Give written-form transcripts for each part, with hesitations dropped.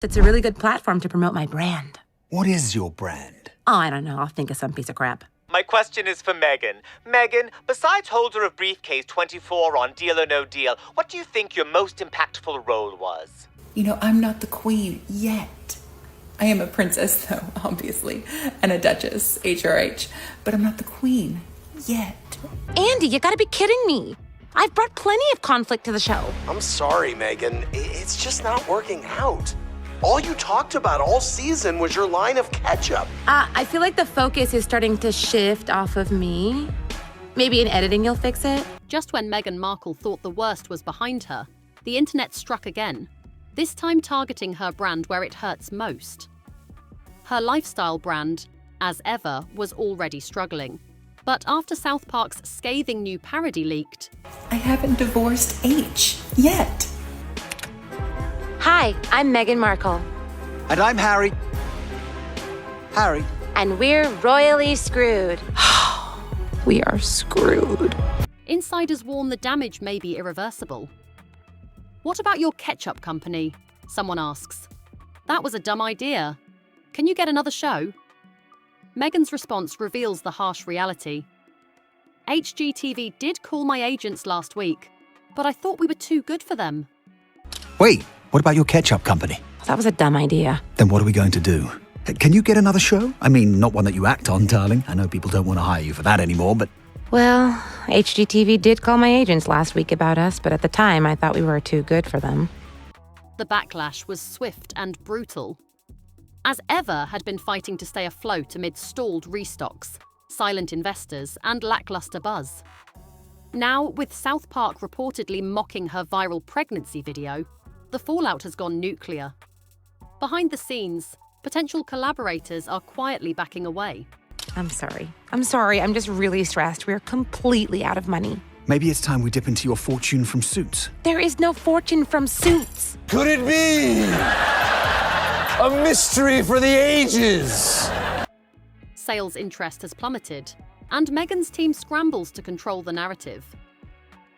It's a really good platform to promote my brand. What is your brand? Oh, I don't know. I'll think of some piece of crap. My question is for Meghan. Meghan, besides holder of briefcase 24 on Deal or No Deal, what do you think your most impactful role was? You know, I'm not the queen yet. I am a princess, though, obviously, and a duchess, HRH, but I'm not the queen yet. Andy, you gotta be kidding me. I've brought plenty of conflict to the show. I'm sorry, Meghan. It's just not working out. All you talked about all season was your line of ketchup. I feel like the focus is starting to shift off of me. Maybe in editing you'll fix it. Just when Meghan Markle thought the worst was behind her, the internet struck again, this time targeting her brand where it hurts most. Her lifestyle brand, as ever, was already struggling. But after South Park's scathing new parody leaked, I haven't divorced H yet. Hi, I'm Meghan Markle. And I'm Harry. Harry. And we're royally screwed. We are screwed. insiders warn the damage may be irreversible. What about your ketchup company? Someone asks. That was a dumb idea. Can you get another show? Meghan's response reveals the harsh reality. HGTV did call my agents last week, but I thought we were too good for them. Wait, what about your ketchup company? That was a dumb idea. Then what are we going to do? Can you get another show? I mean, not one that you act on, darling. I know people don't want to hire you for that anymore, but... Well, HGTV did call my agents last week about us, but at the time I thought we were too good for them. The backlash was swift and brutal. As ever had been fighting to stay afloat amid stalled restocks, silent investors, and lackluster buzz. Now, with South Park reportedly mocking her viral pregnancy video, the fallout has gone nuclear. Behind the scenes, potential collaborators are quietly backing away. I'm sorry. I'm just really stressed. We're completely out of money. Maybe it's time we dip into your fortune from Suits. There is no fortune from Suits. Could it be a mystery for the ages? Sales interest has plummeted, and Meghan's team scrambles to control the narrative.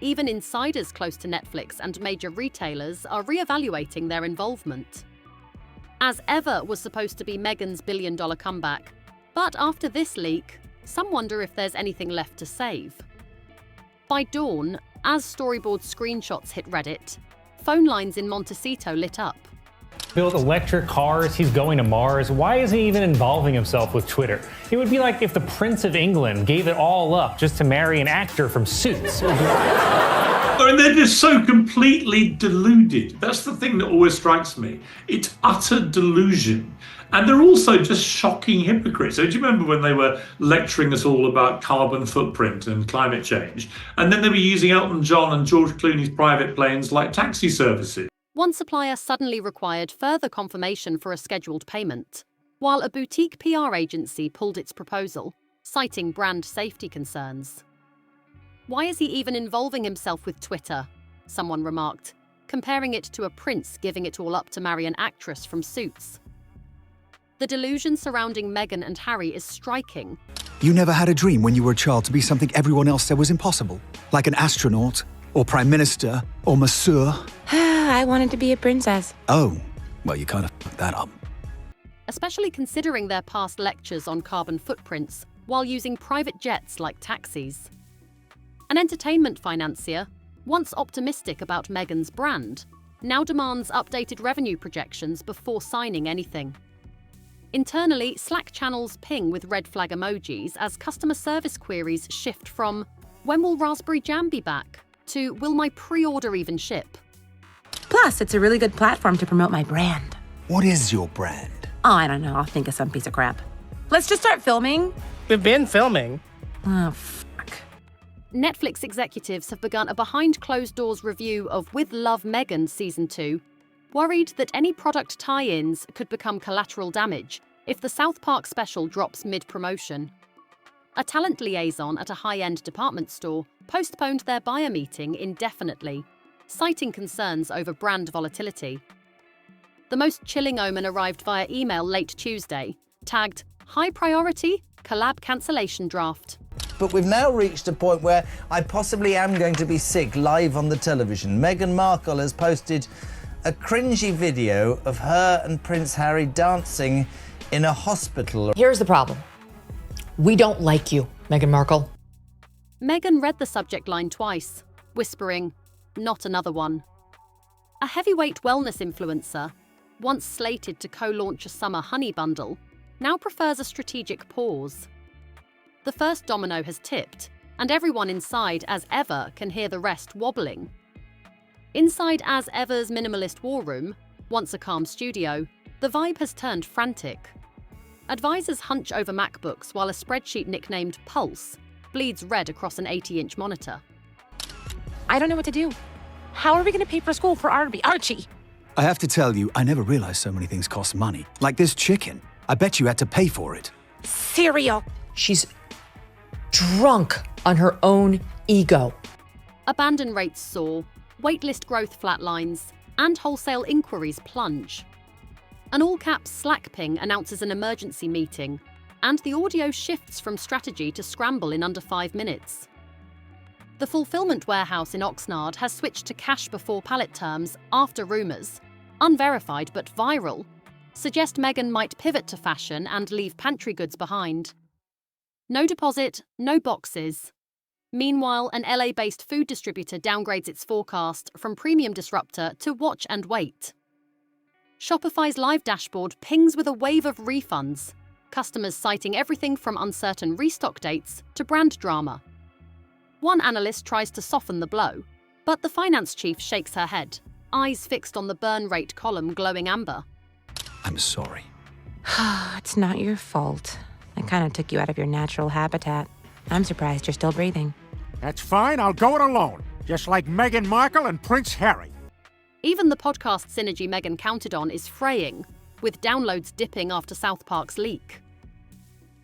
Even insiders close to Netflix and major retailers are re-evaluating their involvement. As Ever was supposed to be Meghan's billion-dollar comeback, but after this leak, some wonder if there's anything left to save. By dawn, as storyboard screenshots hit Reddit, phone lines in Montecito lit up. Built electric cars, he's going to Mars. Why is he even involving himself with Twitter? It would be like if the Prince of England gave it all up just to marry an actor from Suits. I mean, they're just so completely deluded. That's the thing that always strikes me. It's utter delusion. And they're also just shocking hypocrites. So do you remember when they were lecturing us all about carbon footprint and climate change? And then they were using Elton John and George Clooney's private planes like taxi services. One supplier suddenly required further confirmation for a scheduled payment, while a boutique PR agency pulled its proposal, citing brand safety concerns. Why is he even involving himself with Twitter? Someone remarked, comparing it to a prince giving it all up to marry an actress from Suits. The delusion surrounding Meghan and Harry is striking. You never had a dream when you were a child to be something everyone else said was impossible? Like an astronaut, or prime minister, or masseur? I wanted to be a princess. Oh, well, you kind of fucked that up. Especially considering their past lectures on carbon footprints while using private jets like taxis. An entertainment financier, once optimistic about Meghan's brand, now demands updated revenue projections before signing anything. Internally, Slack channels ping with red flag emojis as customer service queries shift from, "When will Raspberry Jam be back?" to, "Will my pre-order even ship?" Plus, it's a really good platform to promote my brand. What is your brand? Oh, I don't know. I'll think of some piece of crap. Let's just start filming. We've been filming. Oh, fuck. Netflix executives have begun a behind-closed-doors review of With Love Meghan Season 2, worried that any product tie-ins could become collateral damage if the South Park special drops mid-promotion. A talent liaison at a high-end department store postponed their buyer meeting indefinitely, citing concerns over brand volatility. The most chilling omen arrived via email late Tuesday, tagged "High Priority Collab Cancellation Draft." But we've now reached a point where I possibly am going to be sick live on the television. Meghan Markle has posted a cringy video of her and Prince Harry dancing in a hospital. Here's the problem. We don't like you, Meghan Markle. Meghan read the subject line twice, whispering, "Not another one." A heavyweight wellness influencer, once slated to co-launch a summer honey bundle, now prefers a strategic pause. The first domino has tipped, and everyone inside As Ever can hear the rest wobbling. Inside As Ever's minimalist war room, once a calm studio, the vibe has turned frantic. Advisors hunch over MacBooks while a spreadsheet nicknamed Pulse bleeds red across an 80-inch monitor. I don't know what to do. How are we going to pay for school for Archie? I have to tell you, I never realized so many things cost money. Like this chicken. I bet you had to pay for it. Cereal. She's drunk on her own ego. Abandon rates soar, waitlist growth flatlines, and wholesale inquiries plunge. An all-caps Slack ping announces an emergency meeting, and the audio shifts from strategy to scramble in under 5 minutes. The fulfillment warehouse in Oxnard has switched to cash before pallet terms after rumours, unverified but viral, suggest Meghan might pivot to fashion and leave pantry goods behind. No deposit, no boxes. Meanwhile, an LA-based food distributor downgrades its forecast from premium disruptor to watch and wait. Shopify's live dashboard pings with a wave of refunds, customers citing everything from uncertain restock dates to brand drama. One analyst tries to soften the blow, but the finance chief shakes her head, eyes fixed on the burn rate column glowing amber. I'm sorry. It's not your fault. I kind of took you out of your natural habitat. I'm surprised you're still breathing. That's fine, I'll go it alone, just like Meghan Markle and Prince Harry. Even the podcast synergy Meghan counted on is fraying, with downloads dipping after South Park's leak.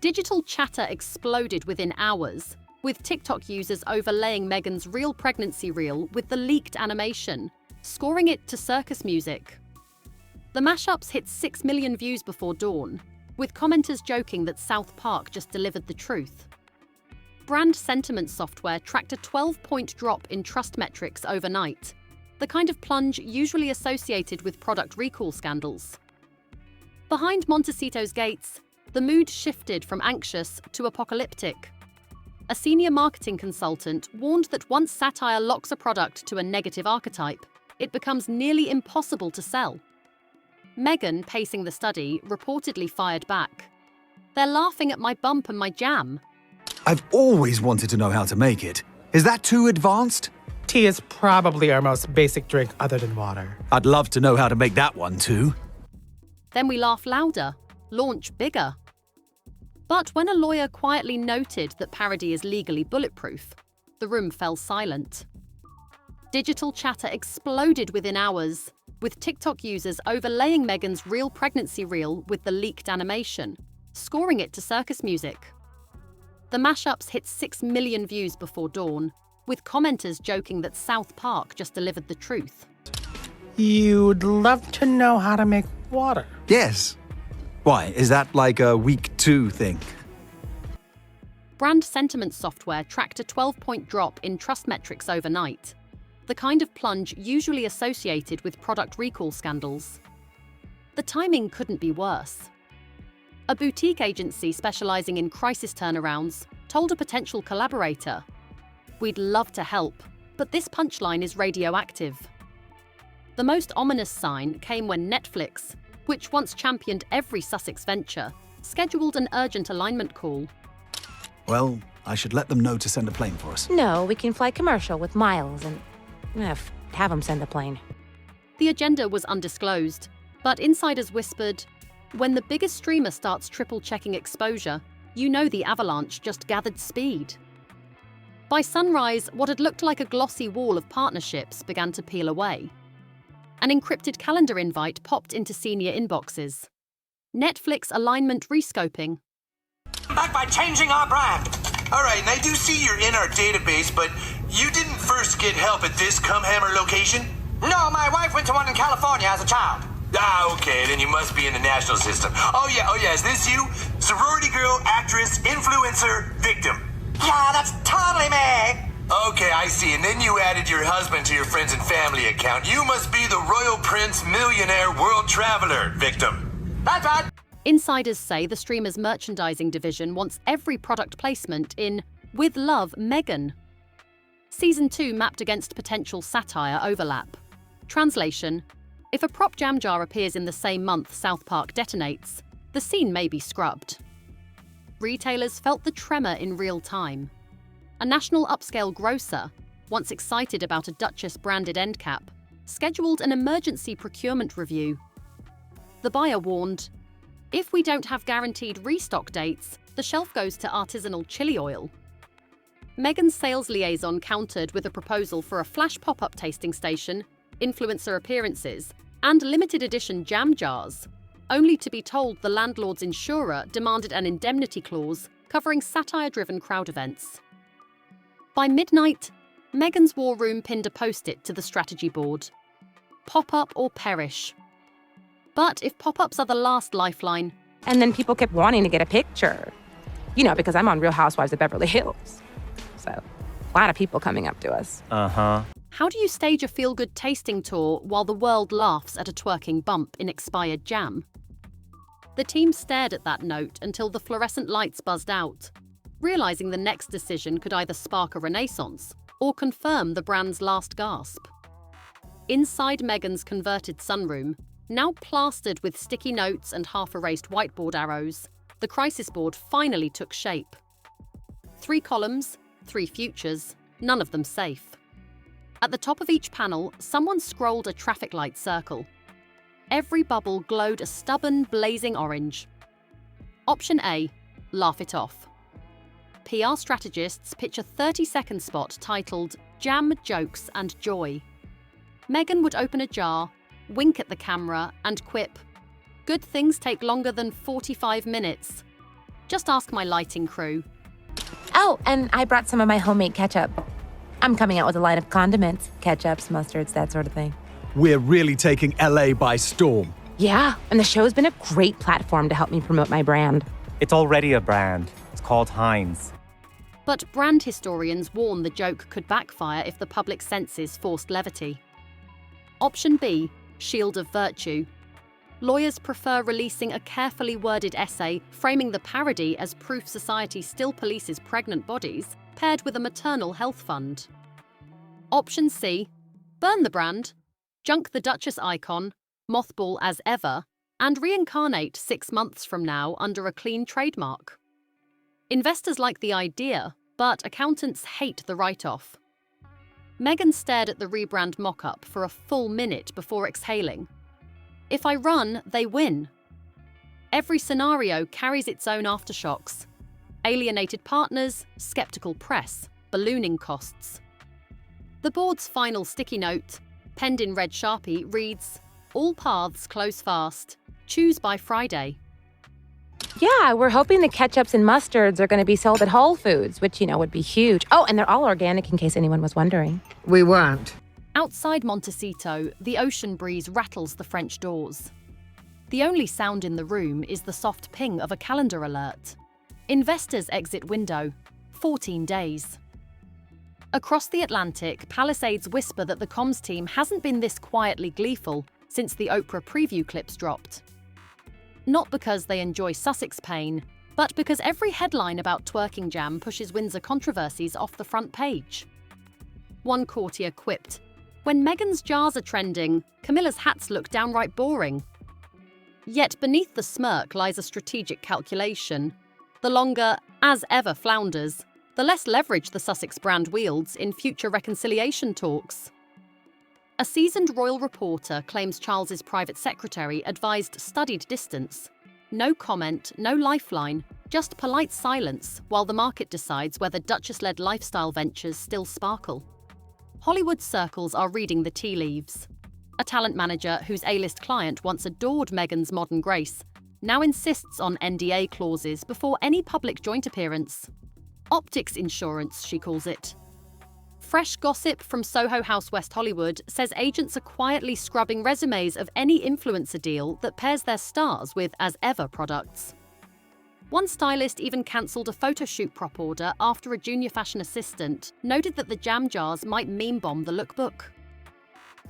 Digital chatter exploded within hours, with TikTok users overlaying Meghan's real pregnancy reel with the leaked animation, scoring it to circus music. The mashups hit 6 million views before dawn, with commenters joking that South Park just delivered the truth. Brand sentiment software tracked a 12-point drop in trust metrics overnight, the kind of plunge usually associated with product recall scandals. Behind Montecito's gates, the mood shifted from anxious to apocalyptic. A senior marketing consultant warned that once satire locks a product to a negative archetype, it becomes nearly impossible to sell. Meghan, pacing the study, reportedly fired back. "They're laughing at my bump and my jam." I've always wanted to know how to make it. Is that too advanced? Tea is probably our most basic drink other than water. I'd love to know how to make that one too. Then we laugh louder, launch bigger. But when a lawyer quietly noted that Parody is legally bulletproof, the room fell silent. Digital chatter exploded within hours, with TikTok users overlaying Meghan's real pregnancy reel with the leaked animation, scoring it to circus music. The mashups hit 6 million views before dawn, with commenters joking that South Park just delivered the truth. You'd love to know how to make water. Yes. Why, is that like a week 2 thing? Brand sentiment software tracked a 12-point drop in trust metrics overnight, the kind of plunge usually associated with product recall scandals. The timing couldn't be worse. A boutique agency specializing in crisis turnarounds told a potential collaborator, "We'd love to help, but this punchline is radioactive." The most ominous sign came when Netflix, which once championed every Sussex venture, scheduled an urgent alignment call. Well, I should let them know to send a plane for us. No, we can fly commercial with miles and have them send a plane. The agenda was undisclosed, but insiders whispered, when the biggest streamer starts triple-checking exposure, you know the avalanche just gathered speed. By sunrise, what had looked like a glossy wall of partnerships began to peel away. An encrypted calendar invite popped into senior inboxes. Netflix alignment rescoping. Back by changing our brand. All right, and I do see you're in our database, but you didn't first get help at this Cumhammer location? No, my wife went to one in California as a child. Ah, okay, then you must be in the national system. Oh yeah, is this you? Sorority girl, actress, influencer, victim. Yeah, that's totally me. Okay, I see. And then you added your husband to your friends and family account. You must be the Royal Prince Millionaire World Traveler victim. That's right. Insiders say the streamer's merchandising division wants every product placement in With Love, Meghan. Season 2 mapped against potential satire overlap. Translation: if a prop jam jar appears in the same month South Park detonates, the scene may be scrubbed. Retailers felt the tremor in real time. A national upscale grocer, once excited about a Duchess-branded end cap, scheduled an emergency procurement review. The buyer warned, if we don't have guaranteed restock dates, the shelf goes to artisanal chili oil. Meghan's sales liaison countered with a proposal for a flash pop-up tasting station, influencer appearances, and limited edition jam jars, only to be told the landlord's insurer demanded an indemnity clause covering satire-driven crowd events. By midnight, Meghan's war room pinned a post-it to the strategy board. Pop-up or perish. But if pop-ups are the last lifeline... And then people kept wanting to get a picture. You know, because I'm on Real Housewives of Beverly Hills. So, a lot of people coming up to us. Uh-huh. How do you stage a feel-good tasting tour while the world laughs at a twerking bump in expired jam? The team stared at that note until the fluorescent lights buzzed out, realizing the next decision could either spark a renaissance or confirm the brand's last gasp. Inside Meghan's converted sunroom, now plastered with sticky notes and half-erased whiteboard arrows, the crisis board finally took shape. 3 columns, 3 futures, none of them safe. At the top of each panel, someone scrolled a traffic light circle. Every bubble glowed a stubborn, blazing orange. Option A, laugh it off. PR strategists pitch a 30-second spot titled Jam, Jokes and Joy. Meghan would open a jar, wink at the camera, and quip, "Good things take longer than 45 minutes. Just ask my lighting crew." Oh, and I brought some of my homemade ketchup. I'm coming out with a line of condiments, ketchups, mustards, that sort of thing. We're really taking LA by storm. Yeah, and the show's been a great platform to help me promote my brand. It's already a brand. It's called Heinz. But brand historians warn the joke could backfire if the public senses forced levity. Option B, shield of virtue. Lawyers prefer releasing a carefully worded essay framing the parody as proof society still polices pregnant bodies, paired with a maternal health fund. Option C, burn the brand, junk the Duchess icon, mothball as ever, and reincarnate 6 months from now under a clean trademark. Investors like the idea, but accountants hate the write-off. Meghan stared at the rebrand mock-up for a full minute before exhaling. If I run, they win. Every scenario carries its own aftershocks. Alienated partners, skeptical press, ballooning costs. The board's final sticky note, penned in red Sharpie, reads, "All paths close fast. Choose by Friday." Yeah, we're hoping the ketchups and mustards are going to be sold at Whole Foods, which, would be huge. Oh, and they're all organic in case anyone was wondering. We weren't. Outside Montecito, the ocean breeze rattles the French doors. The only sound in the room is the soft ping of a calendar alert. Investors exit window. 14 days. Across the Atlantic, Palisades whisper that the comms team hasn't been this quietly gleeful since the Oprah preview clips dropped. Not because they enjoy Sussex pain, but because every headline about twerking jam pushes Windsor controversies off the front page. One courtier quipped, "When Meghan's jars are trending, Camilla's hats look downright boring." Yet beneath the smirk lies a strategic calculation. The longer, as ever, flounders, the less leverage the Sussex brand wields in future reconciliation talks. A seasoned royal reporter claims Charles's private secretary advised studied distance. No comment, no lifeline, just polite silence while the market decides whether Duchess-led lifestyle ventures still sparkle. Hollywood circles are reading the tea leaves. A talent manager whose A-list client once adored Meghan's modern grace now insists on NDA clauses before any public joint appearance. Optics insurance, she calls it. Fresh gossip from Soho House West Hollywood says agents are quietly scrubbing resumes of any influencer deal that pairs their stars with as-ever products. One stylist even cancelled a photo shoot prop order after a junior fashion assistant noted that the jam jars might meme bomb the lookbook.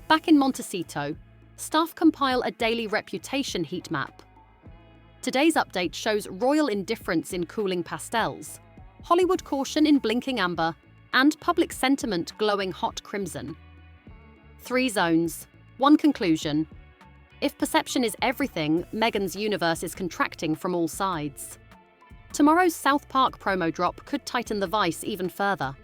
Back in Montecito, staff compile a daily reputation heat map. Today's update shows royal indifference in cooling pastels, Hollywood caution in blinking amber, and public sentiment glowing hot crimson. 3 zones, 1 conclusion. If perception is everything, Meghan's universe is contracting from all sides. Tomorrow's South Park promo drop could tighten the vice even further.